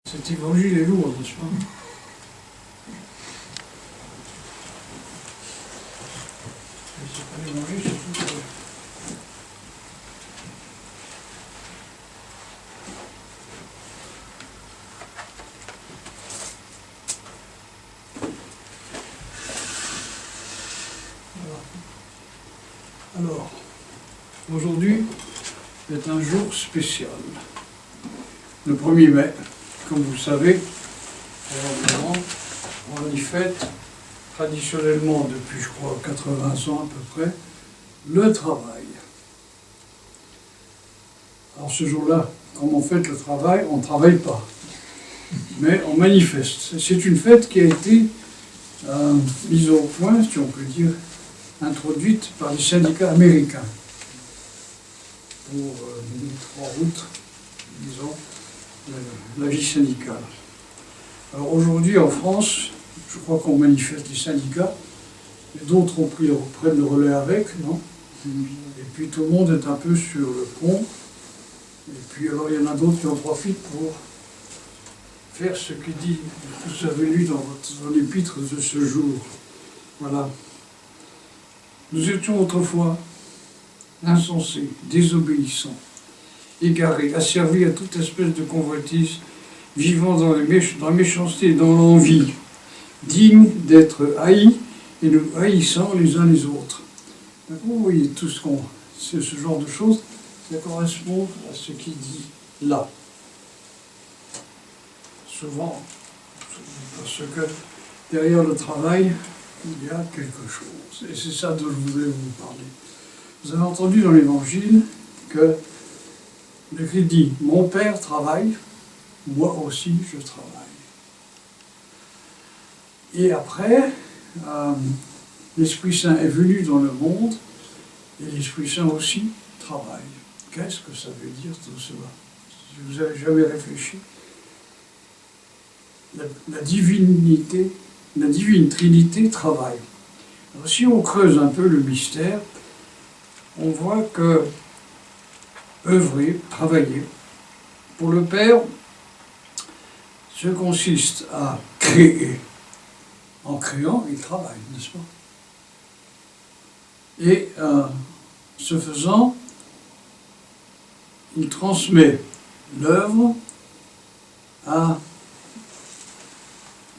Cet évangile est lourd, n'est-ce pas? C'est pas l'évangile, c'est tout. Alors, aujourd'hui est un jour spécial. Le 1er mai, comme vous le savez, on y fête traditionnellement depuis, je crois, 80 ans à peu près, le travail. Alors ce jour-là, comme on fête le travail, on ne travaille pas, mais on manifeste. C'est une fête qui a été mise au point, si on peut dire, introduite par les syndicats américains pour mettre en route, disons, la vie syndicale. Alors aujourd'hui en France, je crois qu'on manifeste les syndicats, et d'autres prennent le relais avec, non? Et puis tout le monde est un peu sur le pont, et puis alors il y en a d'autres qui en profitent pour faire ce que dit, vous avez lu dans l'épître de ce jour. Voilà. Nous étions autrefois insensés, désobéissants, égarés, asservis à toute espèce de convoitise, vivant dans la méchanceté et dans l'envie, dignes d'être haïs et nous haïssant les uns les autres. Vous voyez tout ce genre de choses, ça correspond à ce qu'il dit là. Souvent, parce que derrière le travail, il y a quelque chose. Et c'est ça dont je voudrais vous parler. Vous avez entendu dans l'Évangile que le Christ dit « Mon Père travaille, moi aussi je travaille ». Et après, l'Esprit Saint est venu dans le monde, et l'Esprit Saint aussi travaille. Qu'est-ce que ça veut dire tout cela? Si vous n'avez jamais réfléchi, la divinité, la divine Trinité travaille. Alors, si on creuse un peu le mystère, on voit que œuvrer, travailler, pour le Père, ce consiste à créer. En créant, il travaille, n'est-ce pas? Et ce faisant, il transmet l'œuvre à,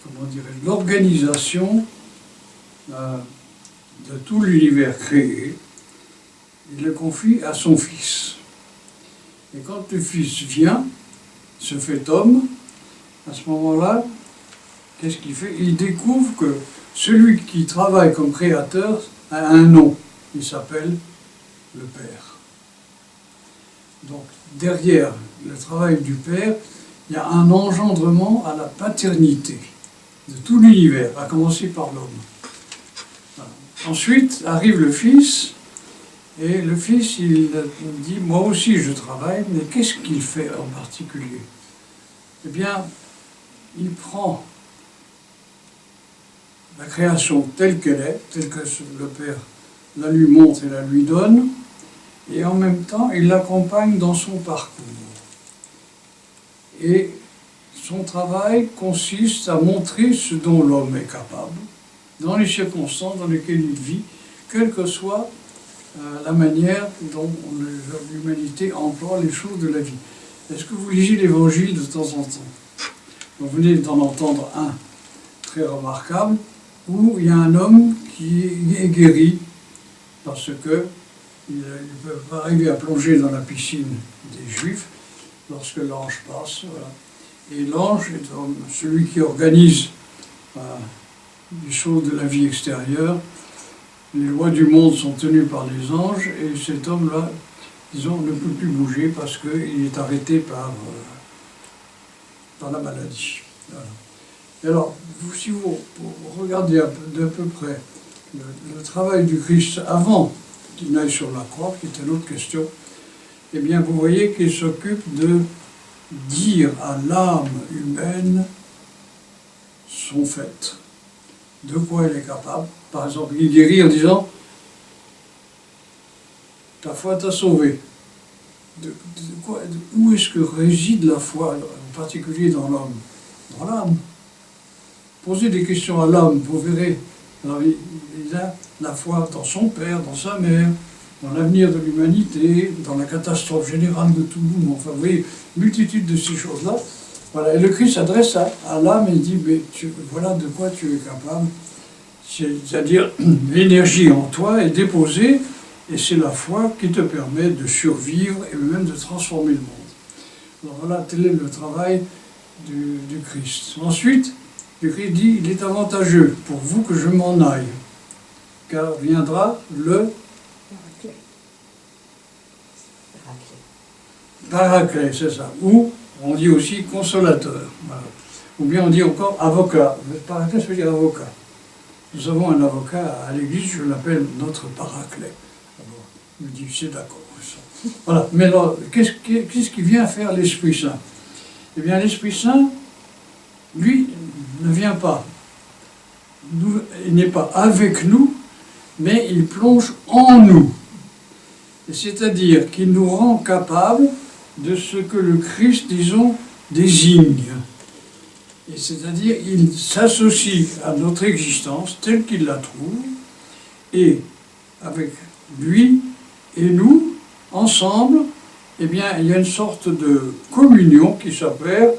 comment dirais-je, l'organisation de tout l'univers créé. Il le confie à son Fils. Et quand le Fils vient, se fait homme, à ce moment-là, qu'est-ce qu'il fait? Il découvre que celui qui travaille comme créateur a un nom. Il s'appelle le Père. Donc, derrière le travail du Père, il y a un engendrement à la paternité de tout l'univers, à commencer par l'homme. Voilà. Ensuite arrive le Fils, et le Fils, il dit « Moi aussi je travaille », mais qu'est-ce qu'il fait en particulier? Eh bien, il prend la création telle qu'elle est, telle que le Père la lui montre et la lui donne, et en même temps, il l'accompagne dans son parcours. Et son travail consiste à montrer ce dont l'homme est capable, dans les circonstances dans lesquelles il vit, quelle que soit la manière dont l'humanité emploie les choses de la vie. Est-ce que vous lisez l'Évangile de temps en temps? Vous venez d'en entendre un très remarquable, où il y a un homme qui est guéri parce que il ne peut pas arriver à plonger dans la piscine des Juifs lorsque l'ange passe. Voilà. Et l'ange est celui qui organise les choses de la vie extérieure. Les lois du monde sont tenues par les anges, et cet homme-là, disons, ne peut plus bouger parce qu'il est arrêté par la maladie. Voilà. Et alors, si vous regardez d'à peu près le travail du Christ avant qu'il n'aille sur la croix, qui est une autre question, eh bien, vous voyez qu'il s'occupe de dire à l'âme humaine son fait, de quoi elle est capable. Par exemple, il guérit en disant « ta foi t'a sauvé ». Où est-ce que réside la foi, en particulier dans l'homme? Dans l'âme. Posez des questions à l'âme, vous verrez. Alors, il a la foi dans son père, dans sa mère, dans l'avenir de l'humanité, dans la catastrophe générale de tout le monde. Enfin, vous voyez, multitude de ces choses-là. Voilà. Et le Christ s'adresse à l'âme et dit, mais voilà de quoi tu es capable. C'est-à-dire, l'énergie en toi est déposée, et c'est la foi qui te permet de survivre et même de transformer le monde. Alors voilà, tel est le travail du Christ. Ensuite, le Christ dit, il est avantageux pour vous que je m'en aille, car viendra le Paraclet, c'est ça. Ou on dit aussi consolateur. Voilà. Ou bien on dit encore avocat. Le Paraclet, ça veut dire avocat. Nous avons un avocat à l'église, je l'appelle notre Paraclet. Alors, il me dit, c'est d'accord. Voilà. Mais alors, qu'est-ce qui vient faire l'Esprit Saint? Eh bien, l'Esprit Saint, lui, ne vient pas. Il n'est pas avec nous, mais il plonge en nous. C'est-à-dire qu'il nous rend capables de ce que le Christ, disons, désigne. Et c'est-à-dire il s'associe à notre existence telle qu'il la trouve, et avec lui et nous, ensemble, eh bien, il y a une sorte de communion qui s'opère,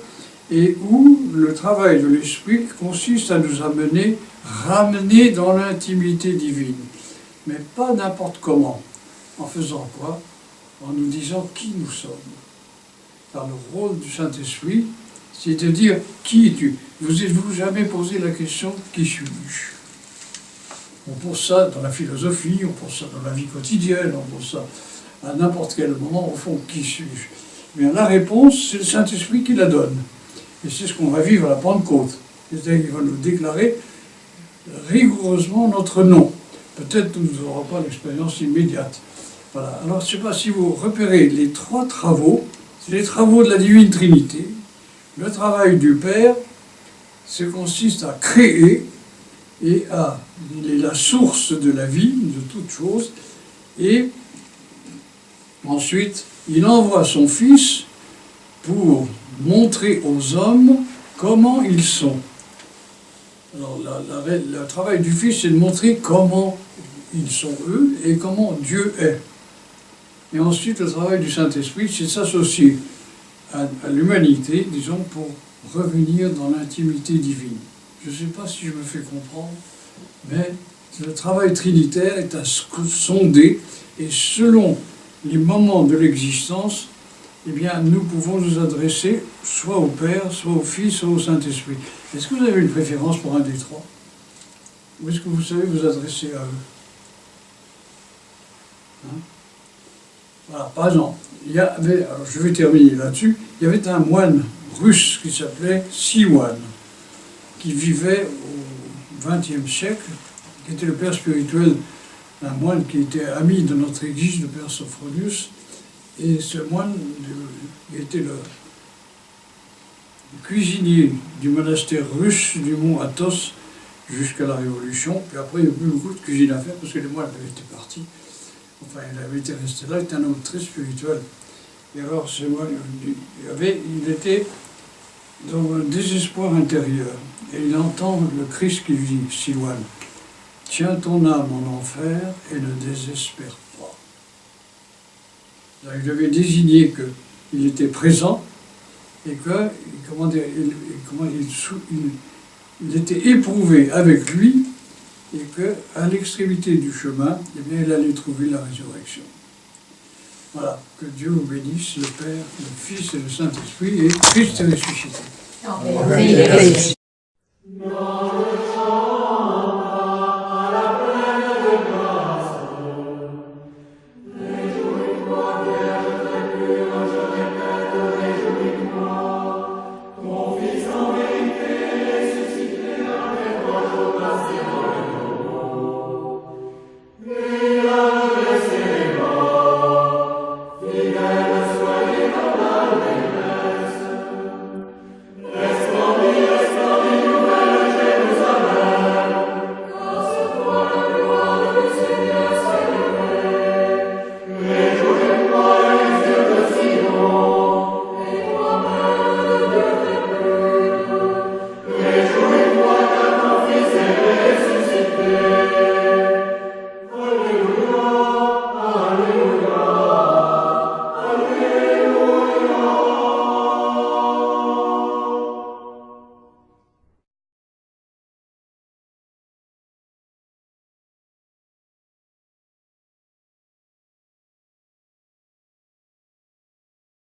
et où le travail de l'Esprit consiste à nous ramener dans l'intimité divine. Mais pas n'importe comment. En faisant quoi? En nous disant qui nous sommes. Car le rôle du Saint-Esprit, c'est de dire qui es-tu. Vous êtes-vous jamais posé la question qui suis-je? On pose ça dans la philosophie, on pose ça dans la vie quotidienne, on pose ça à n'importe quel moment, au fond, qui suis-je? Mais la réponse, c'est le Saint-Esprit qui la donne. Et c'est ce qu'on va vivre à la Pentecôte. C'est-à-dire qu'il va nous déclarer rigoureusement notre nom. Peut-être nous n'aurons pas l'expérience immédiate. Voilà. Alors, je ne sais pas si vous repérez les trois travaux. C'est les travaux de la Divine Trinité. Le travail du Père, ça consiste à créer, et il est la source de la vie, de toute chose, et ensuite, il envoie son Fils pour montrer aux hommes comment ils sont. Alors, le travail du Fils, c'est de montrer comment ils sont eux et comment Dieu est. Et ensuite, le travail du Saint-Esprit, c'est de s'associer à l'humanité, disons, pour revenir dans l'intimité divine. Je ne sais pas si je me fais comprendre, mais le travail trinitaire est à sonder, et selon les moments de l'existence, eh bien, nous pouvons nous adresser soit au Père, soit au Fils, soit au Saint-Esprit. Est-ce que vous avez une préférence pour un des trois? Ou est-ce que vous savez vous adresser à eux? Hein? Voilà, par exemple, il y avait, alors je vais terminer là-dessus, il y avait un moine russe qui s'appelait Siwan, qui vivait au XXe siècle, qui était le père spirituel d'un moine qui était ami de notre église, le père Sophronius. Et ce moine était le cuisinier du monastère russe du mont Athos jusqu'à la Révolution. Puis après, il n'y a plus beaucoup de cuisine à faire parce que les moines avaient été partis. Enfin, il avait été resté là, il était un homme très spirituel. Et alors, ce moine, il était dans un désespoir intérieur. Et il entend le Christ qui lui dit, Siwan, tiens ton âme en enfer et ne désespère pas. Il avait désigné qu'il était présent et que, il était éprouvé avec lui et qu'à l'extrémité du chemin, eh bien, il allait trouver la résurrection. Voilà, que Dieu vous bénisse, le Père, le Fils et le Saint-Esprit, et Christ est ressuscité. Amen.